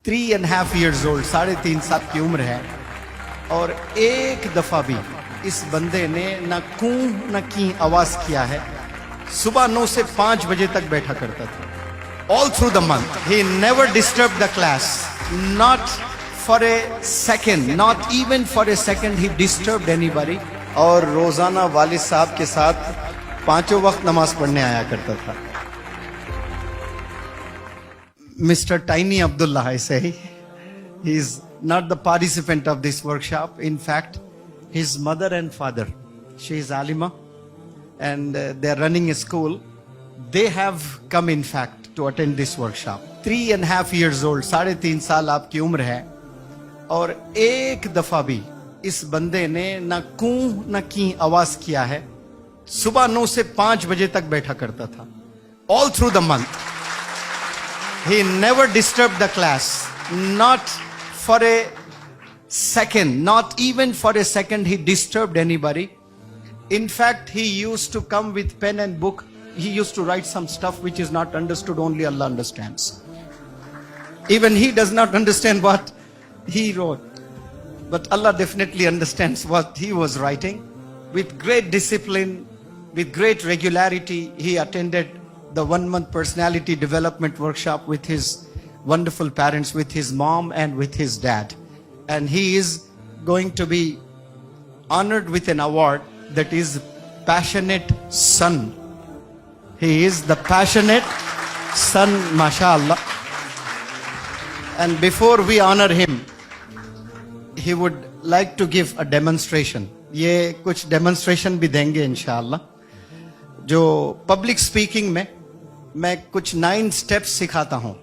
3.5 years old, 3.5 साल की उम्र है, और एक दफा भी इस बंदे ने न कूं न की आवाज किया है। सुबह 9 से 5 बजे तक बैठा करता था। All through the month he never disturb the class, not for a second, not even for a second he disturb anybody. और रोजाना वालिद साहब के साथ 5 वक्त नमाज पढ़ने आया करता था। Mr. Tiny Abdullah, I say, he is not the participant of this workshop. In fact, his mother and father, she is Alima, and they are running a school. They have come, in fact, to attend this workshop. 3.5 years old, 3.5 साल आपकी उम्र है, और एक दफा भी इस बंदे ने न कूं न की आवाज किया है। सुबह 9 से 5 बजे तक बैठा करता था। All through the month. He never disturbed the class, not for a second, not even for a second he disturbed anybody. In fact, he used to come with pen and book. He used to write some stuff which is not understood, only Allah understands. Even he does not understand what he wrote. But Allah definitely understands what he was writing. With great discipline, with great regularity, he attended the 1-month personality development workshop with his wonderful parents, with his mom and with his dad. And he is going to be honored with an award that is Passionate Son. He is the Passionate Son, mashallah. And before we honor him, he would like to give a demonstration. ये कुछ demonstration भी देंगे इंशाअल्लाह। जो public speaking में मैं कुछ 9 steps सिखाता हूं,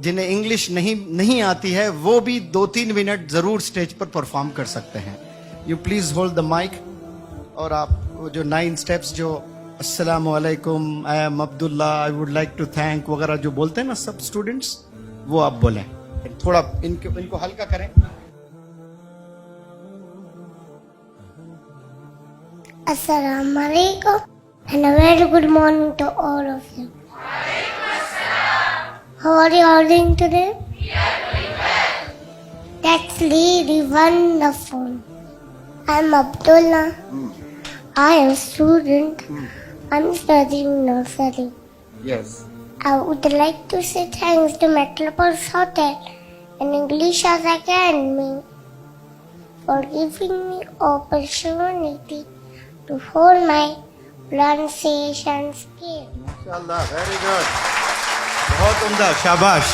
जिन्हें इंग्लिश नहीं आती है वो भी 2-3 मिनट जरूर स्टेज पर परफॉर्म कर सकते हैं। You please hold the mic, और आप जो 9 स्टेप्स, जो अस्सलाम वालेकुम, I am Abdullah, I would like to thank वगैरह जो बोलते हैं ना सब स्टूडेंट्स, वो आप बोलें। थोड़ा इनको हल्का करें। Assalamu alaikum and a very good morning to all of you. How are you all doing today? We are doing well. That's really wonderful. I'm Abdullah. I am a student. I'm studying nursery. Yes. I would like to say thanks to Metropolis Hotel and English as Academy for giving me opportunity to hold my pronunciation skill. माशाल्लाह, very good, बहुत उम्दा, शाबाश।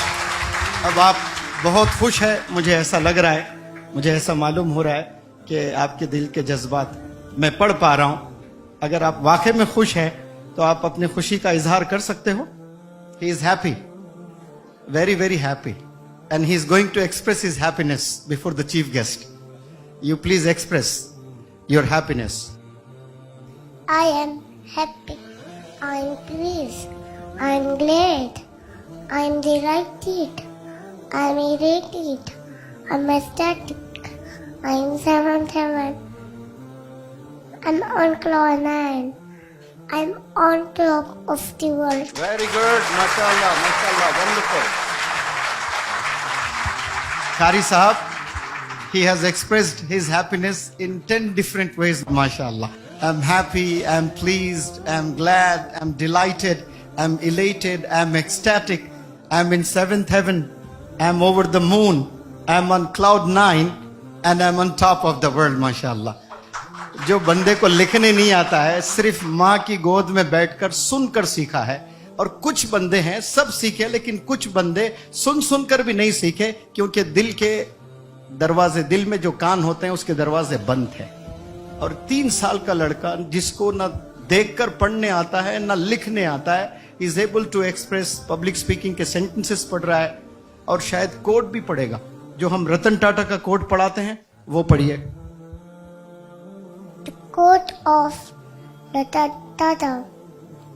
अब आप बहुत खुश है, मुझे ऐसा लग रहा है, मुझे ऐसा मालूम हो रहा है कि आपके दिल के जज्बात मैं पढ़ पा रहा हूं। अगर आप वाकई में खुश हैं तो आप अपनी खुशी का इजहार कर सकते हो। He is happy, very very happy, and he is going to express his happiness before the chief guest. You please express your happiness. I am happy, I am pleased, I am glad, I am delighted, I am elated, I am ecstatic, I am 7-7, I am on cloud 9, I am on top of the world. Very good, mashallah, mashallah, wonderful. Qari Sahab, he has expressed his happiness in 10 different ways, mashallah. I'm happy, I'm pleased, I'm glad, I'm delighted, I'm elated, I'm ecstatic, I'm in 7th heaven, I'm over the moon, I'm on cloud 9, and I'm on top of the world, mashallah. जो बंदे को लिखने नहीं आता है, सिर्फ माँ की गोद में बैठकर सुनकर सीखा है। और कुछ बंदे हैं सब सीखे, लेकिन कुछ बंदे सुनकर भी नहीं सीखे, क्योंकि दिल के दरवाजे, दिल में जो कान होते हैं उसके दरवाजे बंद हैं। और 3 साल का लड़का जिसको ना देखकर पढ़ने आता है ना लिखने आता है, is able to express, public speaking के सेंटेंसेस पढ़ रहा है, और शायद कोड भी पढ़ेगा। जो हम रतन टाटा का कोड पढ़ाते हैं वो पढ़िए। The quote of Ratan Tata: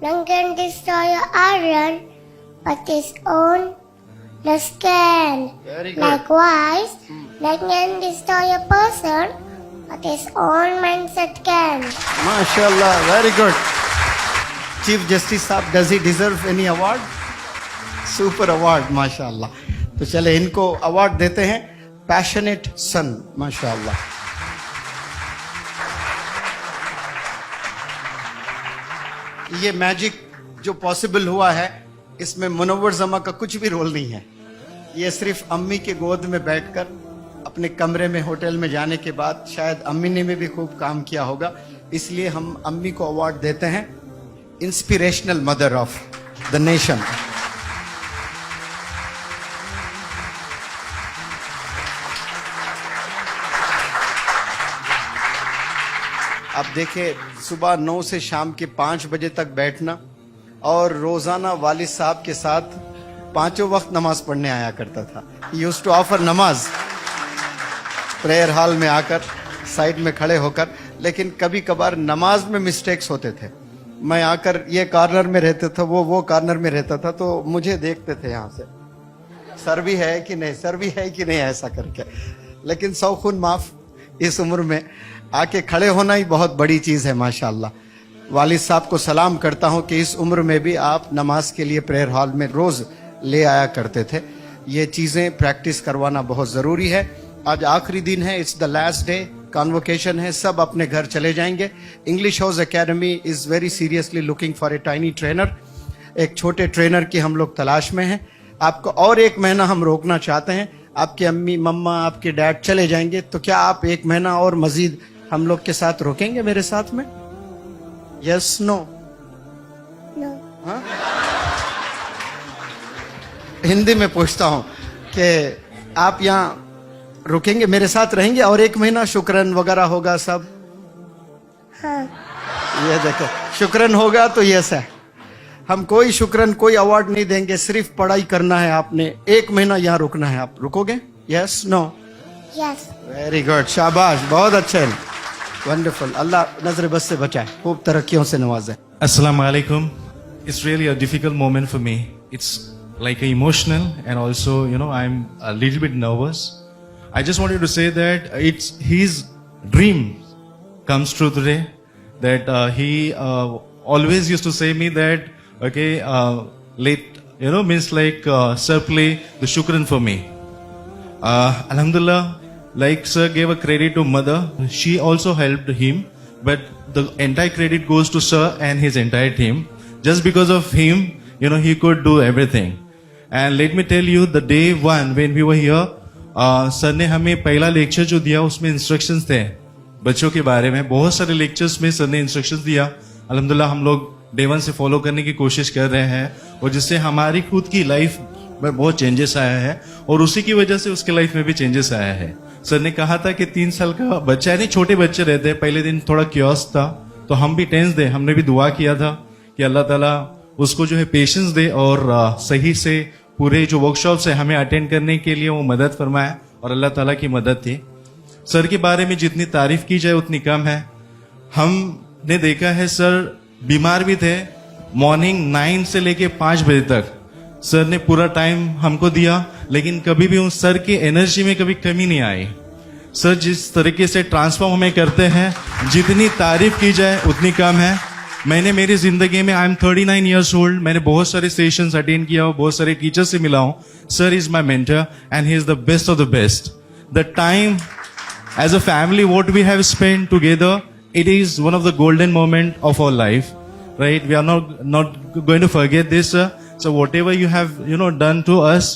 "None can destroy iron, but his own lust can." Very good. Likewise, none can destroy a person, but his own mindset can. माशाल्लाह, वेरी गुड। चीफ जस्टिस साहब, does he deserve any award? Super award, माशाल्लाह। तो तो चले इनको award देते हैं, passionate सन, माशाअल्लाह। ये मैजिक जो पॉसिबल हुआ है, इसमें मुनव्वर जमा का कुछ भी रोल नहीं है। ये सिर्फ अम्मी के गोद में बैठकर अपने कमरे में होटल में जाने के बाद शायद अम्मी ने भी खूब काम किया होगा, इसलिए हम अम्मी को अवार्ड देते हैं inspirational mother of the nation. आप देखिए, सुबह 9 से शाम के 5 बजे तक बैठना और रोजाना वालिद साहब के साथ 5 वक्त नमाज पढ़ने आया करता था। यूज टू ऑफर नमाज प्रेयर हॉल में आकर साइड में खड़े होकर, लेकिन कभी कभार नमाज में मिस्टेक्स होते थे। मैं आकर ये कॉर्नर में रहता था, वो कॉर्नर में रहता था, तो मुझे देखते थे यहाँ से, सर भी है कि नहीं, सर भी है कि नहीं, ऐसा करके। लेकिन सौ खून माफ, इस उम्र में आके खड़े होना ही बहुत बड़ी चीज है, माशाअल्लाह। वालिद साहब को सलाम करता हूं कि इस उम्र में भी आप नमाज के लिए प्रेयर हॉल में रोज ले आया करते थे। ये चीजें प्रैक्टिस करवाना बहुत जरूरी है। आज आखिरी दिन है, it's the last day, convocation है, सब अपने घर चले जाएंगे। English house academy is very seriously looking for a tiny trainer. एक छोटे ट्रेनर की हम लोग तलाश में हैं। आपको और 1 महीना हम रोकना चाहते हैं। आपके अम्मी मम्मा आपके डैड चले जाएंगे, तो क्या आप 1 महीना और मजीद हम लोग के साथ रोकेंगे मेरे साथ में? Yes no? No. हाँ? हिंदी में पूछता हूं कि आप यहाँ रुकेंगे, मेरे साथ रहेंगे और 1 महीना शुक्रन वगैरह होगा सब? हाँ। ये देखो, शुक्रन होगा तो यस है। हम कोई शुक्रन, कोई अवार्ड नहीं देंगे, सिर्फ पढ़ाई करना है आपने। 1 महीना यहाँ रुकना है, आप रुकोगे? Yes no? Yes. Very good, शाबाश, बहुत अच्छे, वंडरफुल। अल्लाह नजर बस से बचाए, खूब तरक्कियों से नवाजे। Assalamu alaikum. It's really a difficult moment for me. It's like emotional and also, I'm a little bit nervous. I just wanted to say that it's his dream comes true today. That he always used to say me that, okay, means like sir play the shukran for me. Alhamdulillah, like sir gave a credit to mother. She also helped him, but the entire credit goes to sir and his entire team. Just because of him, he could do everything. And let me tell you, the day one when we were here, sir ने हमें पहला lecture जो दिया उसमें instructions थे बच्चों के बारे में। बहुत सारे लेक्चर्स में सर ने इंस्ट्रक्शंस दिया। अल्हम्दुलिल्लाह हम लोग डे 1 से फॉलो करने की कोशिश कर रहे हैं, और जिससे हमारी खुद की लाइफ में बहुत चेंजेस आया है, और उसी की वजह से उसके लाइफ में भी चेंजेस आया है। सर ने कहा था कि 3 साल का बच्चा है, नहीं छोटे बच्चे रहते हैं, पहले दिन थोड़ा क्योस था, तो हम भी टेंस दे, हमने भी दुआ किया था कि अल्लाह ताला उसको जो है पेशेंस दे और सही से पूरे जो वर्कशॉप्स है हमें अटेंड करने के लिए वो मदद फरमाए, और अल्लाह ताला की मदद थी। सर के बारे में जितनी तारीफ की जाए उतनी कम है। हमने देखा है सर बीमार भी थे, मॉर्निंग 9 से लेके 5 बजे तक सर ने पूरा टाइम हमको दिया, लेकिन कभी भी उस सर की एनर्जी में कभी कमी नहीं आई। सर जिस तरीके से ट्रांसफॉर्म हमें करते हैं, जितनी तारीफ की जाए उतनी कम है। मैंने मेरी जिंदगी में, आई एम 39 ईयर्स ओल्ड, मैंने बहुत सारे सेशंस अटेंड किया हूँ, बहुत सारे टीचर से मिला हूँ। Sir is my mentor and he is the best of the best. The time as a family what we have spent together, it is one of the golden moment of our life, right? We are not going to forget this, sir. So whatever you have done to us,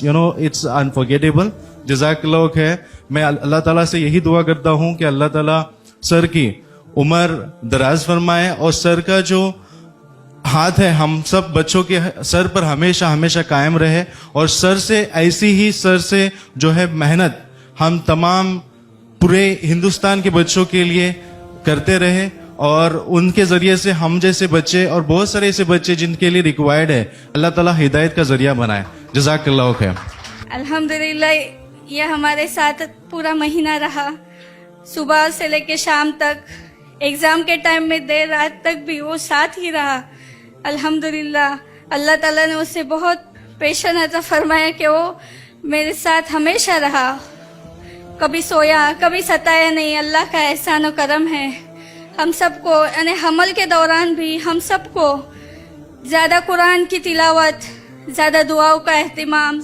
it's unforgettable. जज़ाकल्लाह खैर। मैं अल्लाह ताला से यही दुआ करता हूँ कि अल्लाह ताला सर की उम्र दराज फरमाए, और सर का जो हाथ है हम सब बच्चों के सर पर हमेशा हमेशा कायम रहे, और सर से ऐसी ही सर से जो है मेहनत हम तमाम पूरे हिंदुस्तान के बच्चों के लिए करते रहे, और उनके जरिए से हम जैसे बच्चे और बहुत सारे ऐसे बच्चे जिनके लिए रिक्वायर्ड है, अल्लाह ताला हिदायत का जरिया बनाए। जज़ाकल्लाह खैर। अल्हम्दुलिल्लाह, ये हमारे साथ पूरा महीना रहा, सुबह से लेके शाम तक, एग्जाम के टाइम में देर रात तक भी वो साथ ही रहा। अल्हम्दुलिल्लाह, अल्लाह ताला ने उससे बहुत पेशेंस अता फरमाया कि वो मेरे साथ हमेशा रहा, कभी सोया कभी सताया नहीं। अल्लाह का एहसान और करम है। हम सबको यानी हमल के दौरान भी हम सबको ज़्यादा कुरान की तिलावत, ज़्यादा दुआओं का एहतिमाम,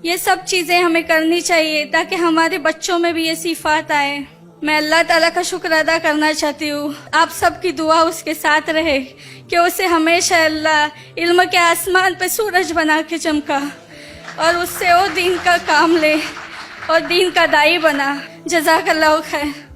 ये सब चीज़ें हमें करनी चाहिए ताकि हमारे बच्चों में भी ये सिफात आए। मैं अल्लाह ताला का शुक्र अदा करना चाहती हूँ, आप सबकी दुआ उसके साथ रहे कि उसे हमेशा अल्लाह इल्म के आसमान पे सूरज बना के चमका और उससे वो दीन का काम ले और दीन का दाई बना। जज़ाकल्लाहु खैर।